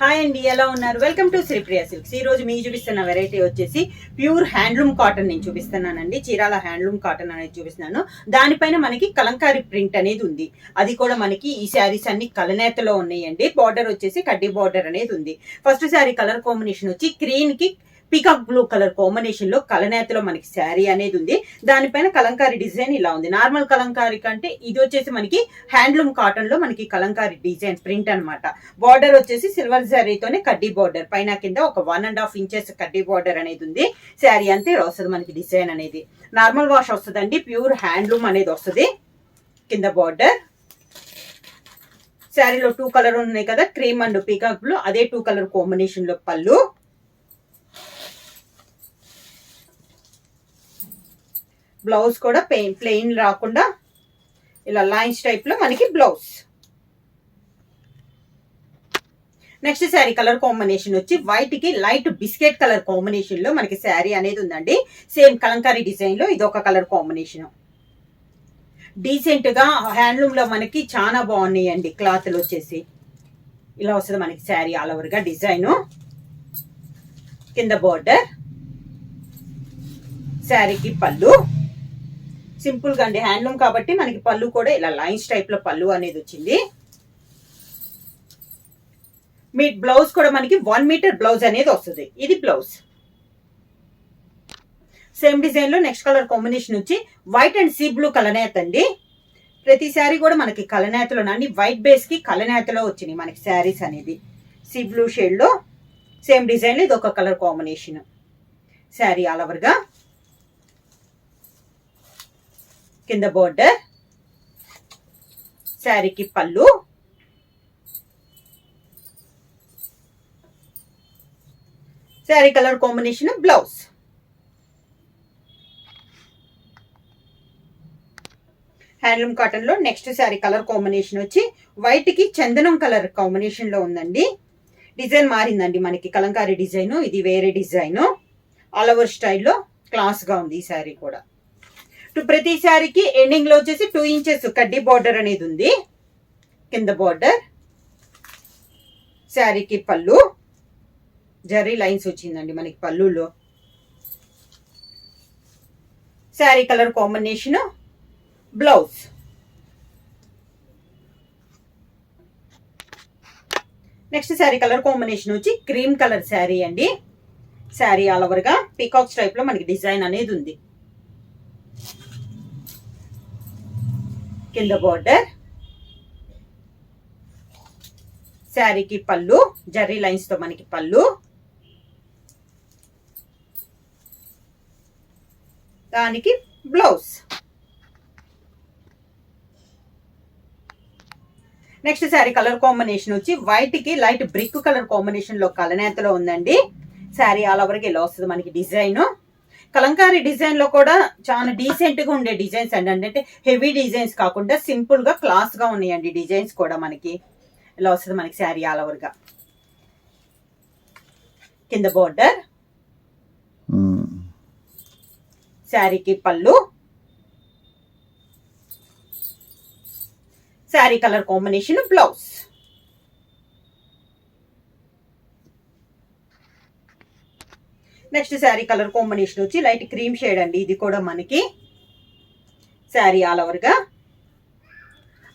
Hi అండి, ఎలా ఉన్నారు? Welcome to Sripriya silks. ఈ రోజు మీకు చూపిస్తున్న వెరైటీ వచ్చేసి ప్యూర్ హ్యాండ్లూమ్ కాటన్ నేను చూపిస్తున్నానండి. చీరాల హ్యాండ్లూమ్ కాటన్ అనేది చూపిస్తున్నాను. దానిపైన మనకి కలంకారీ ప్రింట్ అనేది ఉంది. అది కూడా మనకి ఈ శారీస్ అన్ని కలనేతలో ఉన్నాయండి. బార్డర్ వచ్చేసి కడ్డీ బార్డర్ అనేది ఉంది. ఫస్ట్ శారీ కలర్ కాంబినేషన్ వచ్చి గ్రీన్ కి పీకాక్ బ్లూ కలర్ కాంబినేషన్ లో కలనేతలో మనకి శారీ అనేది ఉంది. దానిపైన కలంకారీ డిజైన్ ఇలా ఉంది. నార్మల్ కలంకారీ కంటే ఇది వచ్చేసి మనకి హ్యాండ్లూమ్ కాటన్ లో మనకి కలంకారీ డిజైన్ ప్రింట్ అనమాట. బార్డర్ వచ్చేసి సిల్వర్ శారీతోనే కడ్డీ బార్డర్, పైన కింద ఒక 1.5 ఇంచెస్ కడ్డీ బార్డర్ అనేది ఉంది. శారీ అంతే వస్తుంది మనకి. డిజైన్ అనేది నార్మల్ వాష్ వస్తుందండి. ప్యూర్ హ్యాండ్లూమ్ అనేది వస్తుంది. కింద బార్డర్ శారీలో 2 కలర్ ఉన్నాయి కదా, క్రీమ్ అండ్ పీకాక్ బ్లూ, అదే 2 కలర్ కాంబినేషన్ లో పళ్ళు. బ్లౌజ్ కూడా ప్లెయిన్ రాకుండా ఇలా లైన్స్ టైప్ లో మనకి blouse. Next sari colour combination వచ్చి వైట్ కి లైట్ బిస్కెట్ కలర్ కాంబినేషన్ లో మనకి శారీ అనేది ఉందండి. సేమ్ కలంకారీ డిజైన్ లో ఇది ఒక కలర్ కాంబినేషన్. డీసెంట్ గా హ్యాండ్లూమ్ లో మనకి చాలా బాగున్నాయండి. క్లాత్లు వచ్చేసి ఇలా వస్తుంది మనకి శారీ ఆల్ ఓవర్ గా డిజైన్. కింద బోర్డర్, శారీకి పళ్ళు సింపుల్ గా అండి. హ్యాండ్లూమ్ కాబట్టి మనకి పళ్ళు కూడా ఇలా లైన్స్ టైప్ లో పళ్ళు అనేది వచ్చింది. మీ బ్లౌజ్ కూడా మనకి 1 మీటర్ బ్లౌజ్ అనేది వస్తుంది. ఇది బ్లౌజ్. సేమ్ డిజైన్ లో నెక్స్ట్ కలర్ కాంబినేషన్ వచ్చి వైట్ అండ్ సీ బ్లూ కలనేత అండి. ప్రతి శారీ కూడా మనకి కలనేతలో అన్ని వైట్ బేస్ కి కలనేతలో వచ్చినాయి మనకి శారీస్ అనేది. సీ బ్లూ షేడ్ లో సేమ్ డిజైన్ లో ఇది ఒక colour combination. Sari all over గా కింద బోర్డర్, శారీకి పళ్ళు, sari colour combination blouse. Handloom cotton లో నెక్స్ట్ శారీ కలర్ కాంబినేషన్ వచ్చి వైట్ కి చందనం కలర్ కాంబినేషన్ లో ఉందండి. డిజైన్ మారిందండి మనకి. కలంకారీ డిజైన్, ఇది వేరే డిజైన్. ఆల్ ఓవర్ స్టైల్లో క్లాస్ గా ఉంది ఈ శారీ కూడా. ప్రతి శారీకి ఎండింగ్ లో వచ్చేసి 2 ఇంచెస్ కడ్డీ బార్డర్ అనేది ఉంది. కింద బార్డర్, శారీకి పళ్ళు, జరీ లైన్స్ వచ్చిందండి మనకి పళ్ళులో. Sari colour combination blouse. Next sari colour combination వచ్చి క్రీమ్ కలర్ శారీ అండి. శారీ ఆల్ ఓవర్ గా పీకాక్స్ టైప్ లో మనకి డిజైన్ అనేది ఉంది. కింద బోర్డర్, శారీకి పళ్ళు, జరీ లైన్స్ తో మనకి పళ్ళు, దానికి blouse. Next sari colour combination వచ్చి వైట్ కి లైట్ బ్రిక్ కలర్ కాంబినేషన్ లో కలనేతలో ఉందండి. శారీ ఆల్ ఓవర్ కి ఇలా వస్తుంది మనకి డిజైన్. కలంకారీ డిజైన్ లో కూడా చాలా డీసెంట్ గా ఉండే డిజైన్స్ అండి. అంటే హెవీ డిజైన్స్ కాకుండా సింపుల్ గా క్లాస్ గా ఉన్నాయండి డిజైన్స్ కూడా మనకి. ఇలా వస్తుంది మనకి శారీ ఆల్ ఓవర్ గా. కింద బోర్డర్, శారీకి పళ్ళు, sari colour combination blouse. Next sari colour combination వచ్చి లైట్ క్రీమ్ షేడ్ అండి. ఇది కూడా మనకి శారీ ఆల్ ఓవర్ గా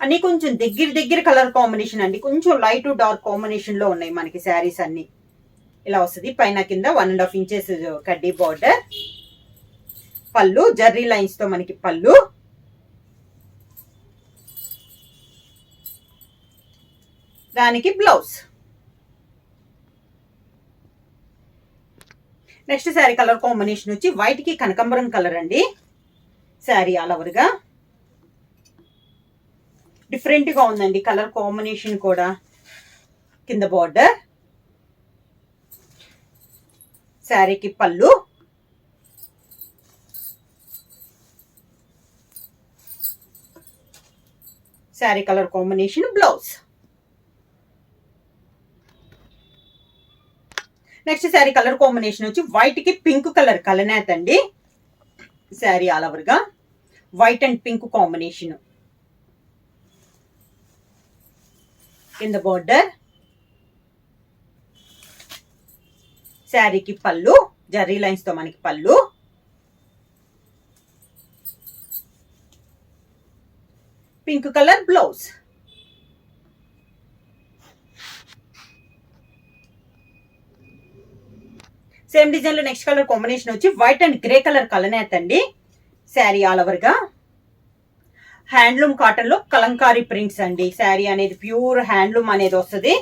అన్ని కొంచెం దగ్గర కలర్ కాంబినేషన్ అండి. కొంచెం లైట్ డార్క్ కాంబినేషన్ లో ఉన్నాయి మనకి శారీస్ అన్ని. ఇలా వస్తుంది. పైన కింద 1.5 ఇంచెస్ కడ్డీ బార్డర్, పళ్ళు జర్రీ లైన్స్ తో మనకి పళ్ళు, దానికి blouse. Next sari colour combination వచ్చి వైట్ కి కనకాంబరం కలర్ అండి. శారీ ఆల్ ఓవర్ గా డిఫరెంట్ గా ఉందండి కలర్ కాంబినేషన్ కూడా. కింద బార్డర్, శారీకి పళ్ళు, sari colour combination blouse. Next sari colour combination వచ్చి వైట్ కి పింక్ కలర్ కలనేత అండి. శారీ ఆల్ ఓవర్ గా white and pink combination. in the border, శారీకి పళ్ళు జరీ లైన్స్ తో మనకి పళ్ళు, pink colour blouse. Same design లో నెక్స్ట్ కలర్ కాంబినేషన్ వచ్చి వైట్ అండ్ గ్రే కలర్ కలనేత అండి. శారీ ఆల్ ఓవర్ గా హ్యాండ్లూమ్ కాటన్ లో కలంకారీ ప్రింట్స్ అండి. శారీ అనేది ప్యూర్ హ్యాండ్లూమ్ అనేది వస్తుంది.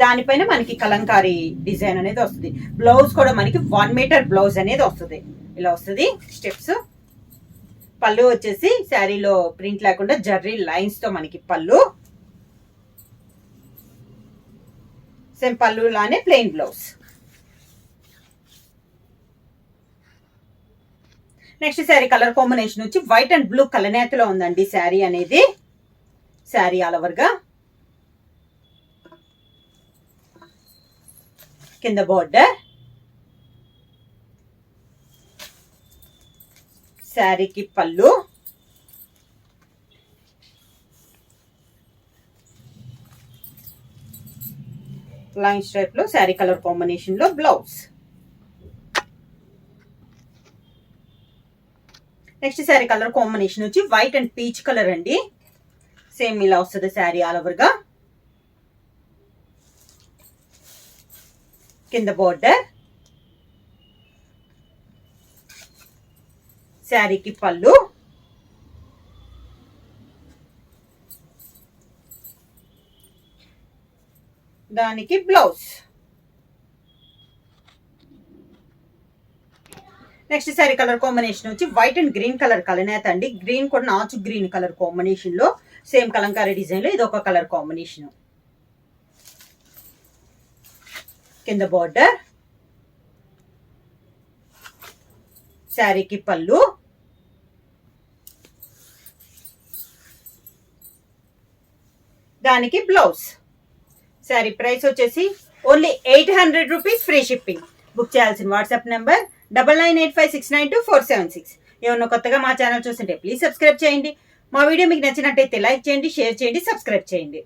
దానిపైన మనకి కలంకారీ డిజైన్ అనేది వస్తుంది. బ్లౌజ్ కూడా మనకి 1 మీటర్ బ్లౌజ్ అనేది వస్తుంది. ఇలా వస్తుంది స్టెప్స్. పళ్ళు వచ్చేసి శారీలో ప్రింట్ లేకుండా జర్రీ లైన్స్ తో మనకి పళ్ళు, సేమ్ పళ్ళు లానే plain blouse. Next sari colour combination వచ్చి వైట్ అండ్ బ్లూ కలనేతలో ఉందండి శారీ అనేది. శారీ ఆల్ ఓవర్ గా కింద బోర్డర్, శారీకి పళ్ళు, లైన్ స్ట్రైప్ లో శారీ కలర్ కాంబినేషన్ లో blouse. Next sari colour combination వచ్చి వైట్ అండ్ పీచ్ కలర్ అండి. సేమ్ ఇలా వస్తుంది శారీ ఆల్ ఓవర్ గా. కింద బోర్డర్, శారీకి పళ్ళు, దానికి blouse. Next sari colour combination వచ్చి వైట్ అండ్ గ్రీన్ కలర్ కలనేత అండి. గ్రీన్ కూడా నాచు గ్రీన్ కలర్ కాంబినేషన్ లో సేమ్ కలంకారీ డిజైన్ లో ఇది ఒక కలర్ కాంబినేషన్. కింద బోర్డర్, శారీకి పళ్ళు, దానికి బ్లౌజ్. శారీ ప్రైస్ వచ్చేసి only 800 rupees, free shipping. Book చేయాల్సిన వాట్సాప్ నెంబర్ 9985692476. ఏమన్నా కొత్తగా మా ఛానల్ చూస్తుంటే ప్లీజ్ సబ్స్క్రైబ్ చేయండి. మా వీడియో మీకు నచ్చినట్టయితే లైక్ చేయండి, షేర్ చేయండి, సబ్స్క్రైబ్ చేయండి.